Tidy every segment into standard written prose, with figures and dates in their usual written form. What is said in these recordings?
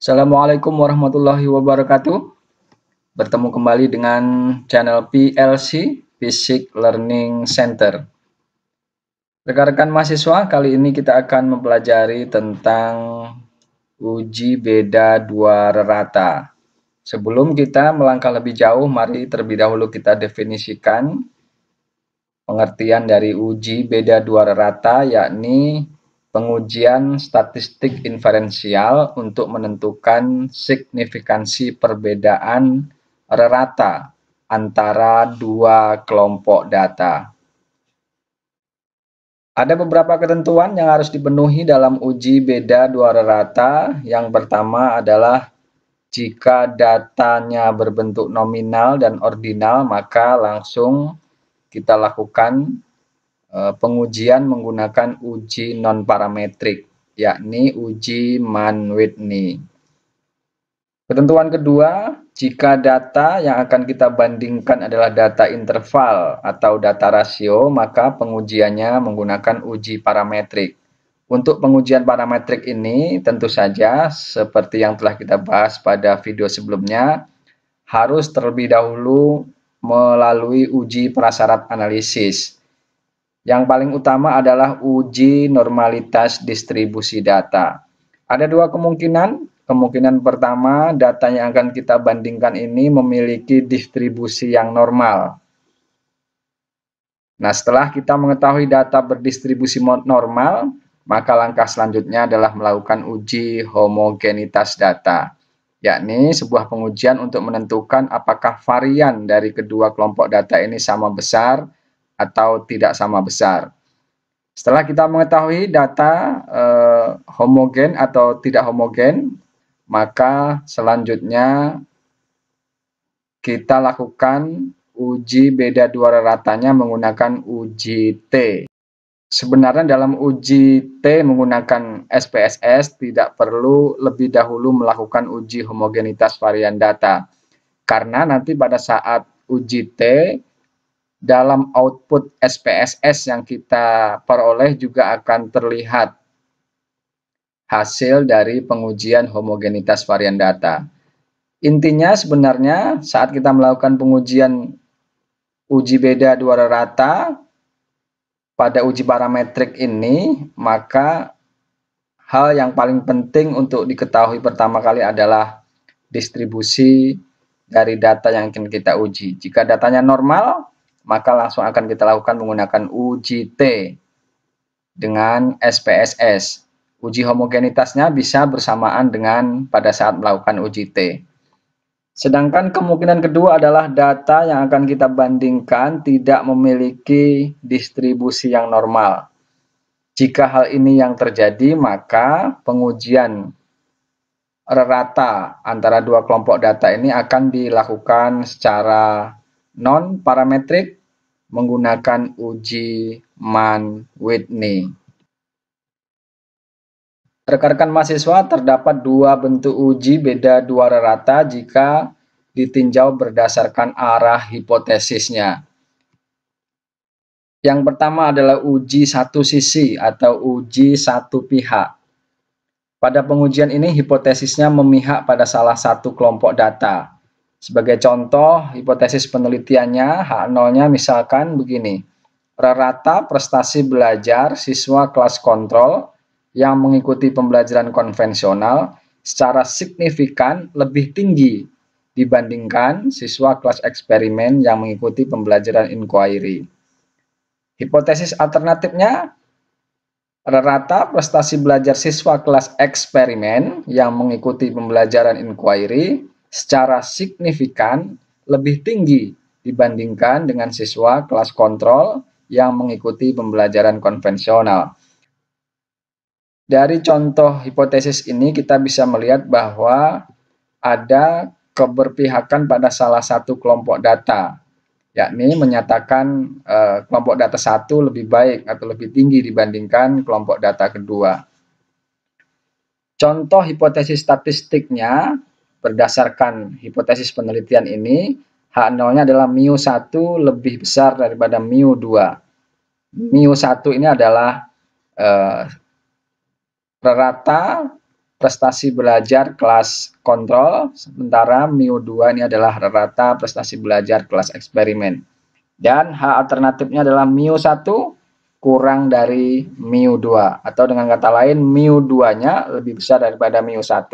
Assalamualaikum warahmatullahi wabarakatuh. Bertemu kembali dengan channel PLC, Physics Learning Center. Rekan-rekan mahasiswa, kali ini kita akan mempelajari tentang uji beda dua rata. Sebelum kita melangkah lebih jauh, mari terlebih dahulu kita definisikan pengertian dari uji beda dua rata, yakni pengujian statistik inferensial untuk menentukan signifikansi perbedaan rata antara dua kelompok data. Ada beberapa ketentuan yang harus dipenuhi dalam uji beda dua rata. Yang pertama adalah jika datanya berbentuk nominal dan ordinal, maka langsung kita lakukan pengujian menggunakan uji non-parametrik, yakni uji Mann-Whitney. Ketentuan kedua, jika data yang akan kita bandingkan adalah data interval atau data rasio, maka pengujiannya menggunakan uji parametrik. Untuk pengujian parametrik ini, tentu saja seperti yang telah kita bahas pada video sebelumnya, harus terlebih dahulu melalui uji prasyarat analisis. Yang paling utama adalah uji normalitas distribusi data. Ada dua kemungkinan. Kemungkinan pertama, data yang akan kita bandingkan ini memiliki distribusi yang normal. Nah, setelah kita mengetahui data berdistribusi normal, maka langkah selanjutnya adalah melakukan uji homogenitas data, yakni sebuah pengujian untuk menentukan apakah varian dari kedua kelompok data ini sama besar atau tidak sama besar. Setelah kita mengetahui data homogen atau tidak homogen, maka selanjutnya kita lakukan uji beda dua ratanya menggunakan uji T. Sebenarnya dalam uji T menggunakan SPSS tidak perlu lebih dahulu melakukan uji homogenitas varian data. Karena nanti pada saat uji T, dalam output SPSS yang kita peroleh juga akan terlihat hasil dari pengujian homogenitas varian data. Intinya sebenarnya saat kita melakukan pengujian uji beda dua rata pada uji parametrik ini, maka hal yang paling penting untuk diketahui pertama kali adalah distribusi dari data yang akan kita uji. Jika datanya normal, maka langsung akan kita lakukan menggunakan uji T dengan SPSS. Uji homogenitasnya bisa bersamaan dengan pada saat melakukan uji T. Sedangkan kemungkinan kedua adalah data yang akan kita bandingkan tidak memiliki distribusi yang normal. Jika hal ini yang terjadi, maka pengujian rata antara dua kelompok data ini akan dilakukan secara non-parametrik menggunakan uji Mann-Whitney. Rekan-rekan mahasiswa, terdapat dua bentuk uji beda dua rata jika ditinjau berdasarkan arah hipotesisnya. Yang pertama adalah uji satu sisi atau uji satu pihak. Pada pengujian ini hipotesisnya memihak pada salah satu kelompok data. Sebagai contoh, hipotesis penelitiannya H0-nya misalkan begini. Rata prestasi belajar siswa kelas kontrol yang mengikuti pembelajaran konvensional secara signifikan lebih tinggi dibandingkan siswa kelas eksperimen yang mengikuti pembelajaran inquiry. Hipotesis alternatifnya, rata prestasi belajar siswa kelas eksperimen yang mengikuti pembelajaran inquiry secara signifikan lebih tinggi dibandingkan dengan siswa kelas kontrol yang mengikuti pembelajaran konvensional. Dari contoh hipotesis ini kita bisa melihat bahwa ada keberpihakan pada salah satu kelompok data, yakni menyatakan kelompok data satu lebih baik atau lebih tinggi dibandingkan kelompok data kedua. Contoh hipotesis statistiknya berdasarkan hipotesis penelitian ini, H0-nya adalah mu1 lebih besar daripada mu2. Mu1 ini adalah rata prestasi belajar kelas kontrol, sementara mu2 ini adalah rata prestasi belajar kelas eksperimen. Dan H alternatifnya adalah mu1 kurang dari mu2, atau dengan kata lain mu2-nya lebih besar daripada mu1.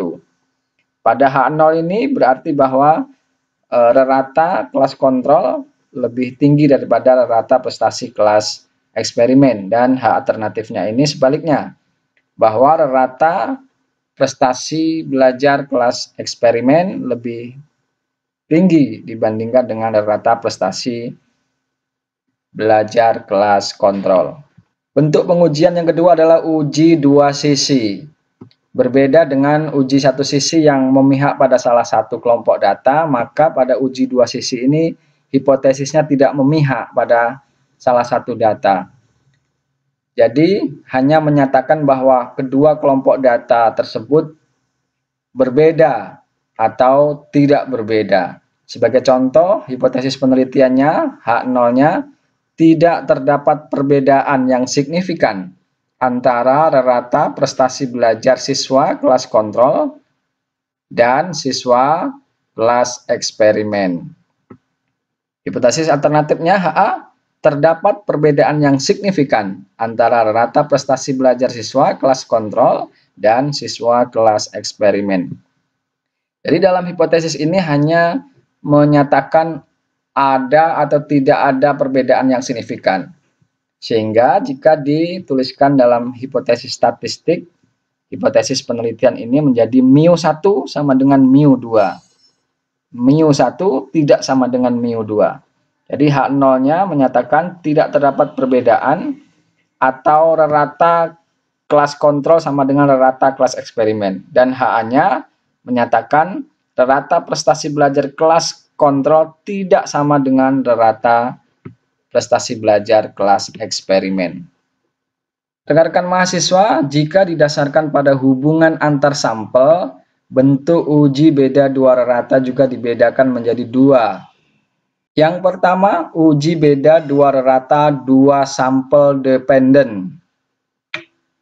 Pada H0 ini berarti bahwa rata kelas kontrol lebih tinggi daripada rata prestasi kelas eksperimen, dan H alternatifnya ini sebaliknya, bahwa rata prestasi belajar kelas eksperimen lebih tinggi dibandingkan dengan rata prestasi belajar kelas kontrol. Bentuk pengujian yang kedua adalah uji dua sisi. Berbeda dengan uji satu sisi yang memihak pada salah satu kelompok data, maka pada uji dua sisi ini hipotesisnya tidak memihak pada salah satu data. Jadi hanya menyatakan bahwa kedua kelompok data tersebut berbeda atau tidak berbeda. Sebagai contoh, hipotesis penelitiannya H0-nya tidak terdapat perbedaan yang signifikan antara rata prestasi belajar siswa kelas kontrol dan siswa kelas eksperimen. Hipotesis alternatifnya HA, terdapat perbedaan yang signifikan antara rata prestasi belajar siswa kelas kontrol dan siswa kelas eksperimen. Jadi dalam hipotesis ini hanya menyatakan ada atau tidak ada perbedaan yang signifikan. Sehingga jika dituliskan dalam hipotesis statistik, hipotesis penelitian ini menjadi mu1 sama dengan mu2. Mu1 tidak sama dengan mu2. Jadi H0-nya menyatakan tidak terdapat perbedaan atau rata kelas kontrol sama dengan rata kelas eksperimen. Dan HA-nya menyatakan rata prestasi belajar kelas kontrol tidak sama dengan rata prestasi belajar kelas eksperimen. Rekan-rekan mahasiswa, jika didasarkan pada hubungan antar sampel, bentuk uji beda dua rata juga dibedakan menjadi dua. Yang pertama, uji beda dua rata dua sampel dependen,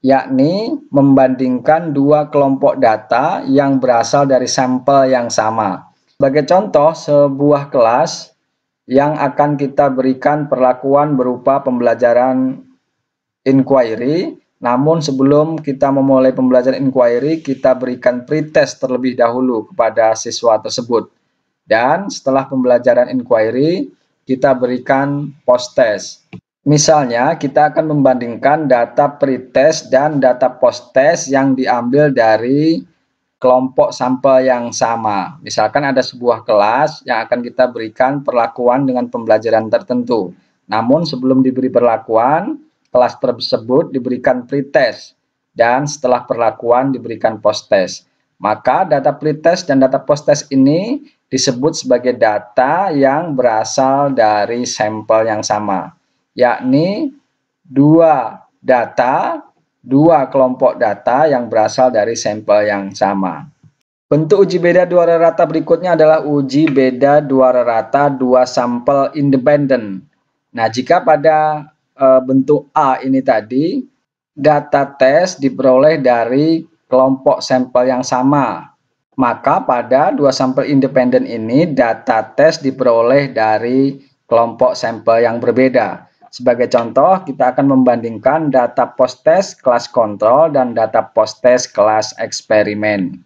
yakni membandingkan dua kelompok data yang berasal dari sampel yang sama. Sebagai contoh, sebuah kelas yang akan kita berikan perlakuan berupa pembelajaran inquiry, namun sebelum kita memulai pembelajaran inquiry, kita berikan pretest terlebih dahulu kepada siswa tersebut. Dan setelah pembelajaran inquiry, kita berikan post-test. Misalnya, kita akan membandingkan data pretest dan data post-test yang diambil dari kelompok sampel yang sama. Misalkan ada sebuah kelas yang akan kita berikan perlakuan dengan pembelajaran tertentu. Namun sebelum diberi perlakuan, kelas tersebut diberikan pretest. Dan setelah perlakuan diberikan post-test. Maka data pretest dan data post-test ini disebut sebagai data yang berasal dari sampel yang sama, yakni dua kelompok data yang berasal dari sampel yang sama. Bentuk uji beda dua rata berikutnya adalah uji beda dua rata dua sampel independen. Nah, jika pada bentuk A ini tadi, data tes diperoleh dari kelompok sampel yang sama, maka pada dua sampel independen ini data tes diperoleh dari kelompok sampel yang berbeda. Sebagai contoh, kita akan membandingkan data post-test kelas kontrol dan data post-test kelas eksperimen.